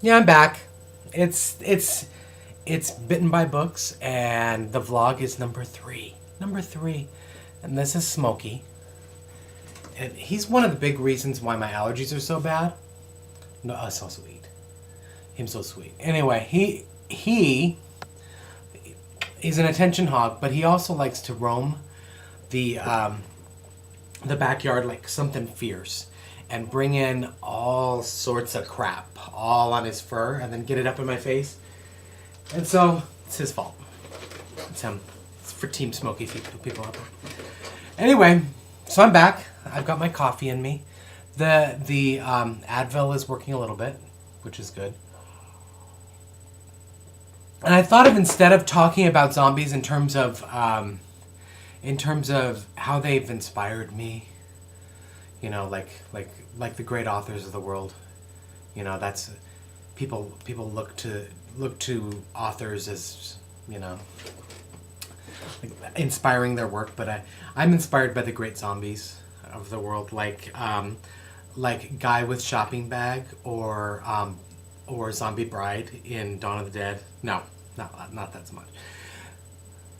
Yeah, I'm back. It's Bitten by Books, and the vlog is number three. Number three, and this is Smokey. And he's one of the big reasons why my allergies are so bad. No, so sweet. Him so sweet. Anyway, he's an attention hog, but he also likes to roam the the backyard like something fierce and bring in all sorts of crap all on his fur and then get it up in my face. And so it's his fault. It's him. It's for Team Smoky people out there. Anyway, so I'm back. I've got my coffee in me. The Advil is working a little bit, which is good. And I thought of, instead of talking about zombies in terms of how they've inspired me, you know, like the great authors of the world, you know, that's people look to authors as, you know, like inspiring their work, but I'm inspired by the great zombies of the world, like Guy with Shopping Bag, or Zombie Bride in Dawn of the Dead. No, not that so much.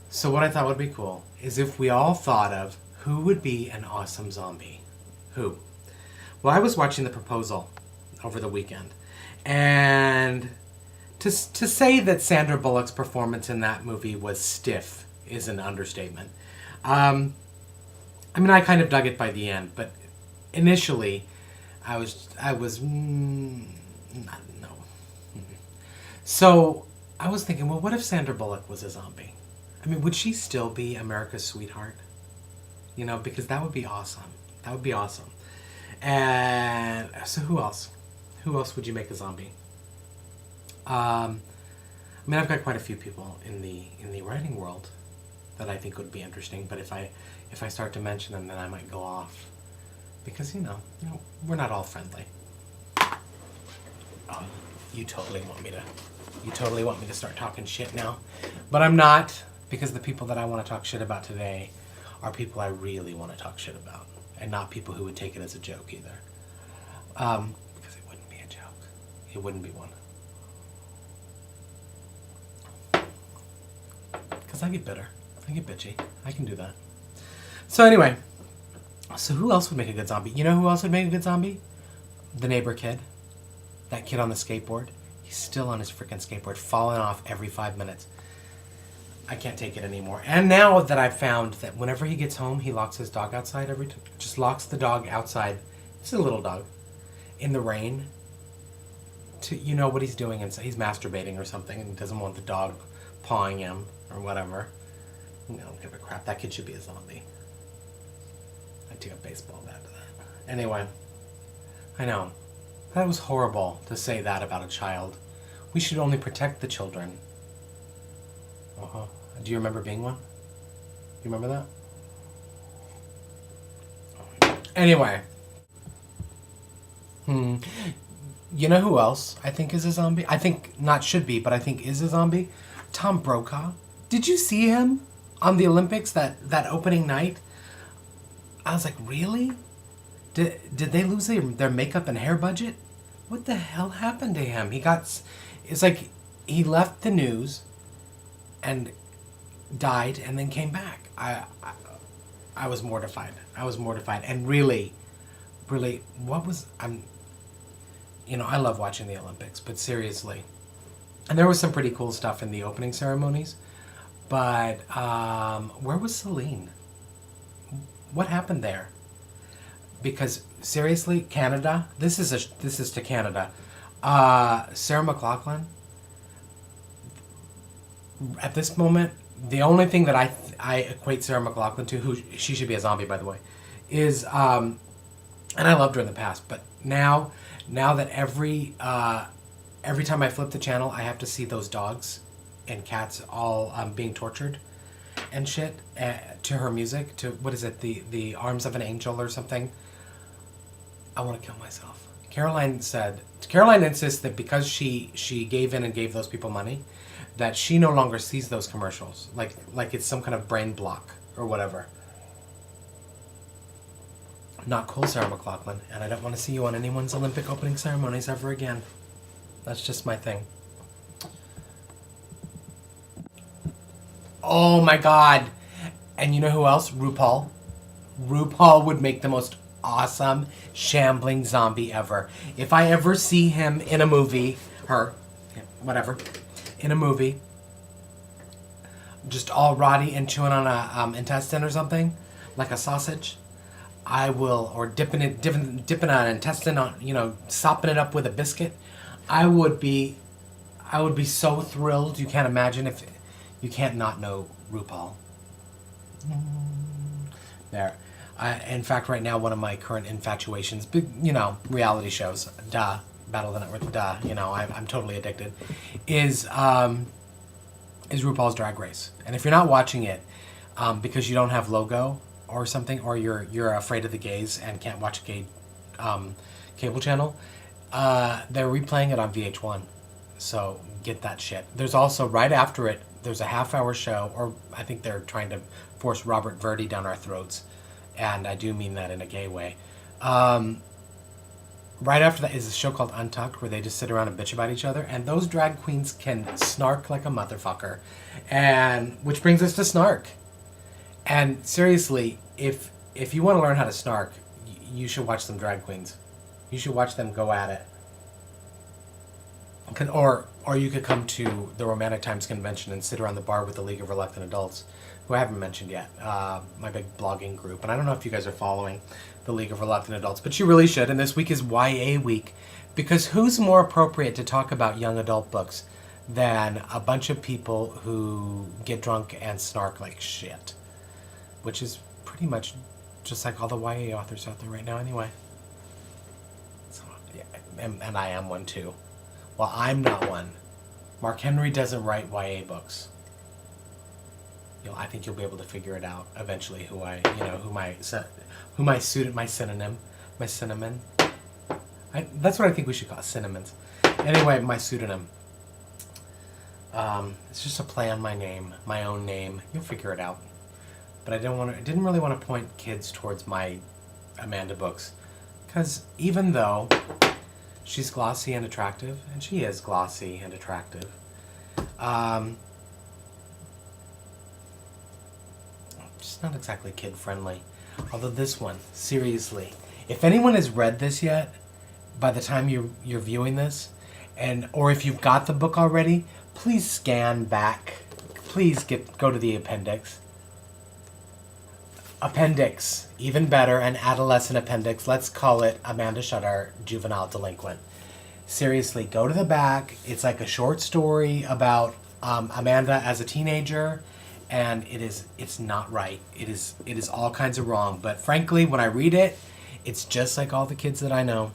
So what I thought would be cool is if we all thought of who would be an awesome zombie. Who? Well, I was watching The Proposal over the weekend, and to say that Sandra Bullock's performance in that movie was stiff is an understatement. I mean, I kind of dug it by the end, but initially, I was not, no. So I was thinking, well, what if Sandra Bullock was a zombie? I mean, would she still be America's sweetheart? You know, because that would be awesome. That would be awesome. And so who else? Who else would you make a zombie? I mean, I've got quite a few people in the writing world that I think would be interesting, but if I start to mention them, then I might go off, because you know we're not all friendly. Oh, you totally want me to start talking shit now, but I'm not, because the people that I want to talk shit about today are people I really want to talk shit about, and not people who would take it as a joke either. Because it wouldn't be a joke. It wouldn't be one. Because I get bitter. I get bitchy. I can do that. So anyway, so who else would make a good zombie? You know who else would make a good zombie? The neighbor kid. That kid on the skateboard. He's still on his freaking skateboard, falling off every 5 minutes. I can't take it anymore. And now that I've found that whenever he gets home, he locks his dog outside just locks the dog outside. It's a little dog. In the rain. You know what he's doing inside. He's masturbating or something, and he doesn't want the dog pawing him or whatever. I don't give a crap. That kid should be a zombie. I'd take a baseball bat to that. Anyway, I know. That was horrible to say that about a child. We should only protect the children. Uh-huh. Do you remember being one? You remember that? Anyway. You know who else I think is a zombie? I think not should be, but I think is a zombie. Tom Brokaw. Did you see him on the Olympics that opening night? I was like, really? Did they lose their makeup and hair budget? What the hell happened to him? It's like he left the news and died and then came back. I was mortified. And really, I love watching the Olympics, but seriously. And there was some pretty cool stuff in the opening ceremonies. But where was Celine? What happened there? Because seriously, Canada. This is to Canada. Sarah McLachlan. At this moment, the only thing that I equate Sarah McLachlan to, who she should be a zombie, by the way, is and I loved her in the past, but now that every time I flip the channel, I have to see those dogs and cats all being tortured and shit to her music, to, what is it, the Arms of an Angel or something. I want to kill myself. Caroline insists that because she gave in and gave those people money, that she no longer sees those commercials, like it's some kind of brain block or whatever. Not cool, Sarah McLachlan, and I don't want to see you on anyone's Olympic opening ceremonies ever again. That's just my thing. Oh my god. And you know who else? RuPaul. RuPaul would make the most awesome shambling zombie ever. If I ever see him in a movie, whatever, in a movie, just all rotty and chewing on a intestine or something, like a sausage, I will, or dipping an intestine on, sopping it up with a biscuit. I would be so thrilled. You can't imagine if you can't not know RuPaul. There. In fact, right now, one of my current infatuations, reality shows, Battle of the Network, I'm totally addicted, is RuPaul's Drag Race. And if you're not watching it because you don't have Logo or something, or you're afraid of the gays and can't watch a gay cable channel, they're replaying it on VH1. So get that shit. There's also, right after it, there's a half-hour show, or I think they're trying to force Robert Verdi down our throats. And I do mean that in a gay way. Right after that is a show called Untucked, where they just sit around and bitch about each other. And those drag queens can snark like a motherfucker. And which brings us to snark. And seriously, if you want to learn how to snark, you should watch some drag queens. You should watch them go at it. Or you could come to the Romantic Times convention and sit around the bar with the League of Reluctant Adults, who I haven't mentioned yet, my big blogging group. And I don't know if you guys are following the League of Reluctant Adults, but you really should. And this week is YA week, because who's more appropriate to talk about young adult books than a bunch of people who get drunk and snark like shit, which is pretty much just like all the YA authors out there right now anyway. So, yeah, and I am one too. Well, I'm not one. Mark Henry doesn't write YA books. I think you'll be able to figure it out eventually. Who my synonym. That's what I think we should call it, cinnamons. Anyway, my pseudonym. It's just a play on my name, my own name. You'll figure it out. But I didn't really want to point kids towards my Amanda books, because even though she's glossy and attractive, and she is glossy and attractive, it's not exactly kid-friendly. Although this one, seriously, if anyone has read this yet, by the time you're viewing this, or if you've got the book already, please scan back. Please go to the appendix. Appendix, even better, an adolescent appendix. Let's call it Amanda Shutter, Juvenile Delinquent. Seriously, go to the back. It's like a short story about Amanda as a teenager. And it's not right. It is all kinds of wrong. But frankly, when I read it, it's just like all the kids that I know.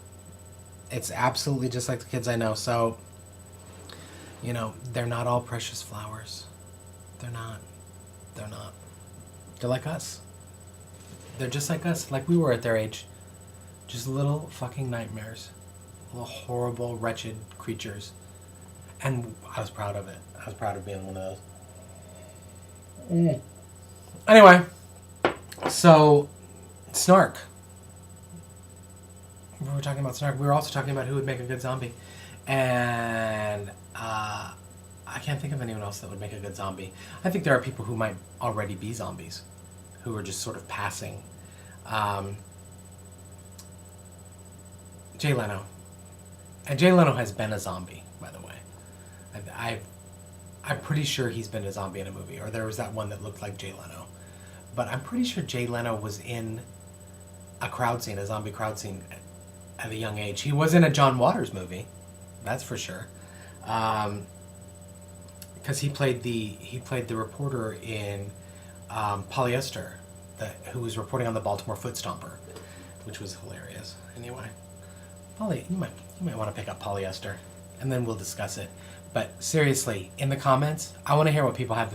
It's absolutely just like the kids I know. So, they're not all precious flowers. They're not. They're like us. They're just like us, like we were at their age. Just little fucking nightmares. Little horrible, wretched creatures. And I was proud of it. I was proud of being one of those. Anyway, so snark. We were talking about snark. We were also talking about who would make a good zombie, and I can't think of anyone else that would make a good zombie. I think there are people who might already be zombies, who are just sort of passing. Jay Leno, and Jay Leno has been a zombie, by the way. I'm pretty sure he's been a zombie in a movie, or there was that one that looked like Jay Leno. But I'm pretty sure Jay Leno was in a zombie crowd scene at a young age. He was in a John Waters movie, that's for sure. Because he played the reporter in Polyester, who was reporting on the Baltimore Foot Stomper, which was hilarious. Anyway, you might want to pick up Polyester, and then we'll discuss it. But seriously, in the comments, I want to hear what people have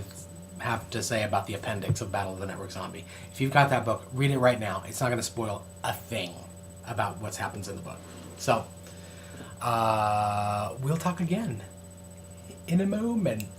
to say about the appendix of Battle of the Network Zombie. If you've got that book, read it right now. It's not going to spoil a thing about what happens in the book. So, we'll talk again in a moment.